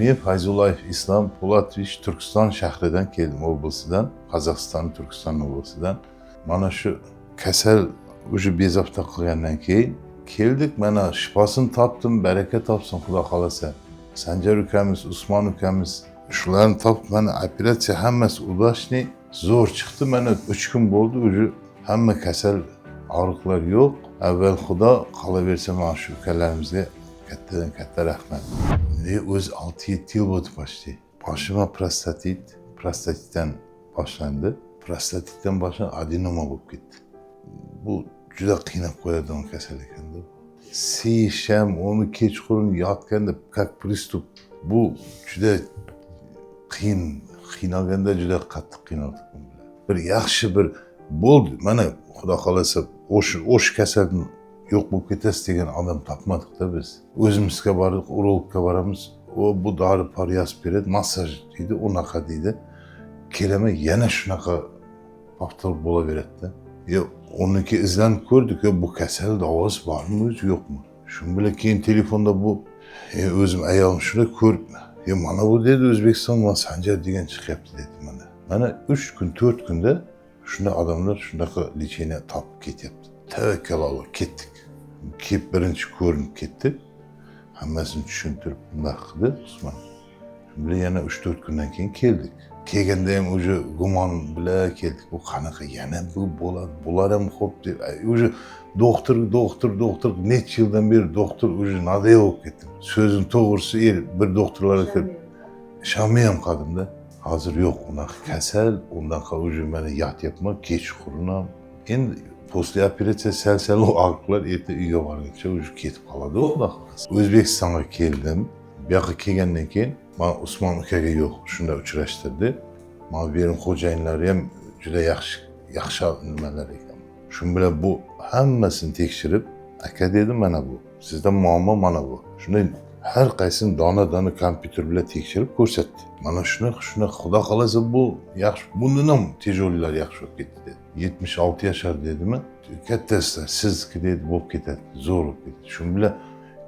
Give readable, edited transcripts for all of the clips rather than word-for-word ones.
Men Fayzullayev İslam Po'latovich Turkiston shahridan keldim, oblasidan, Qozog'iston Turkiston oblasidan. Mana shu kasal уже bezovta qilgandan keyin keldik, mana shifosini topdim, baraka topsin Xudo xolasa. Sanjar ukamiz, Usmon ukamiz shularni topib, mana operatsiya hammasi udashli zo'r chiqdi. Mana 3 kun bo'ldi, уже hamma kasal og'riqlar yo'q. Avval Xudo, qolaversa mana shu ukalarimizga kattadan katta rahmat. O'z 6-7 yil bo'ldi почти. Boshima prostatitdan boshlandi. Prostatitdan boshlanib adenoma bo'lib ketdi. Bu juda qiynab qo'yadigan kasal ekanda. Seyish ham, uni kechqurun yotganda как приступ. Bu juda qiynalganda juda qattiq qiynaldik bu bilan. Bir yaxshi bir bo'ldi. Mana Xudo xolasa o'sha kasalni yo'q bo'lib ketasiz degan odam topmadik-da biz. O'zimizga bordik, urologga boramiz. O bu dori pariyaz beradi, massaj deydi, unaqa deydi. Kelaman yana shunaqa avtol bo'laveradi-da. Yo, uniki izlanib ko'rdik, yo bu kasal davosi bormi, yo'qmi? Shu bilan keyin telefonda bu o'zim ayolim shuni ko'rib, yo mana bu dedi O'zbekiston va Sanjar degan chiqyapti dedi mana. Mana 3 kun, 4 kunda shunda odamlar shunaqa lecheniya topib ketyapti. Tavakkal Alloh, ketdik. Kelib birinchi ko'rinib ketdi. Hammasini tushuntirib bunday qildi Usmon. Shunda yana 3-4 kundan keyin keldik. Kelganda ham o'sha gumon bilan keldik. Bu qanaqa yana bu bo'ladi, bular ham xo'p deb o'sha doktor necha yildan beri doktor o'sha nadaya bo'lib ketdim. So'zim to'g'risi bir doktorlarga kirib ishonmay ham qoldim-da. Hozir yo'q, unaqa kasal, unaqa o'sha mana yotyapman, kechqurun ham. Endi после operatsiya sal og'riqlar erta uyga borguncha o'sha ketib qoladi. O'zbekistonga keldim. Bu yoqqa kelgandan keyin men Usmon ukaga yo'q, shunda uchrashtirdi. Men berim xo'jayinlari ham juda yaxshi nimalar ekan. Shu bilan bu hammasini tekshirib, aka dedi, mana bu. Sizda muammo mana bu. Shunda har qaysini dona kompyuter bilan tekshirib ko'rsatdi. Mana shuni Xudo xolasa bu yaxshi, bundan ham tejolilar yaxshi bo'lib ketdi dedi. 76 yashar dedimi? Kattasizlar, sizniki dedi bo'lib ketadi, zo'r bo'lib ketdi. Shu bilan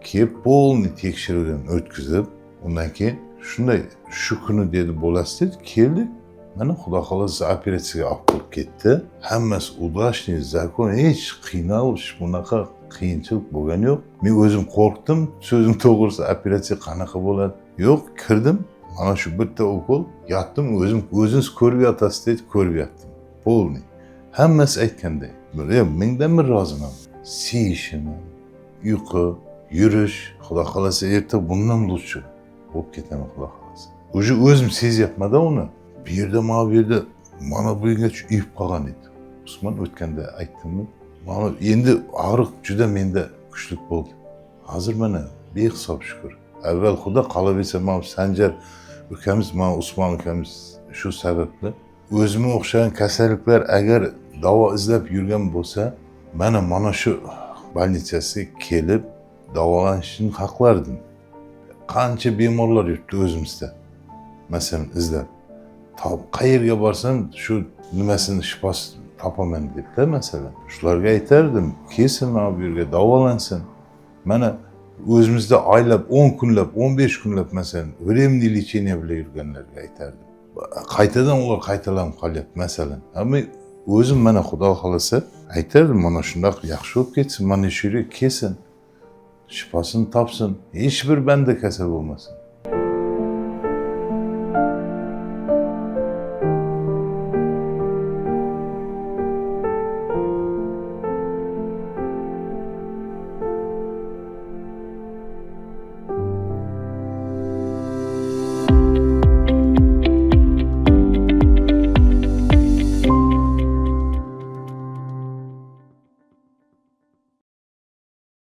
kelib polni tekshiruvdan o'tkazib, undan keyin shunday shu kuni dedi bo'lasiz dedi, keldik. Mana Xudo xolasa operatsiyaga olib kelib ketdi. Hammasi udashli, zakon, hech qiynalish, bunaqa qiyinchilik bo'lgani yo'q. Men o'zim qo'rqdim, so'zim to'g'risi operatsiya qanaqa bo'ladi? Yo'q, kirdim. Mana shu bitta ukol, yotdim, o'zingiz ko'rib yotasiz dedi, ko'rib yotdim. Polni. Hammasi aytganday. Mingdan bir roziman. Seyishim, uyqu, yurish, Xudo xolasa erta bundan lutchi bo'lib ketaman Xudo xolasa. O'sha o'zim sezyapman-da uni. Bu yerda mana bu yerga uyib qolgan edi. Usmon o'tganda aytdimmi? Mana endi og'riq juda menda kuchli bo'ldi. Hozir mana behisob shukr. Avval Xudo qolaversa, mana Sanjar ukamiz, mana Usmon ukamiz shu sababli o'zimga o'xshagan kasalliklar agar davo izlab yurgan bo'lsa, mana shu bolnitsasiga kelib davolanishni haqlardim. Qancha bemorlar yuribdi o'zimizda. Masalan, izlab. Qayerga borsam shu nimasini shifosini topaman deb-da masalan. Shularga aytardim, kelsin mana bu yerga davolansin. Mana o'zimizda oylab, 10 kunlab, 15 kunlab masalan, временный lecheniya bilan yurganlarga aytardim. Qaytadan ular qaytalanib qolyapti masalan. Ammo o'zim mana Xudo xolasa aytardim, mana shundoq yaxshi bo'lib ketsin, mana shu yerga kelsin. Shifosini topsin, hech bir banda kasal bo'lmasin.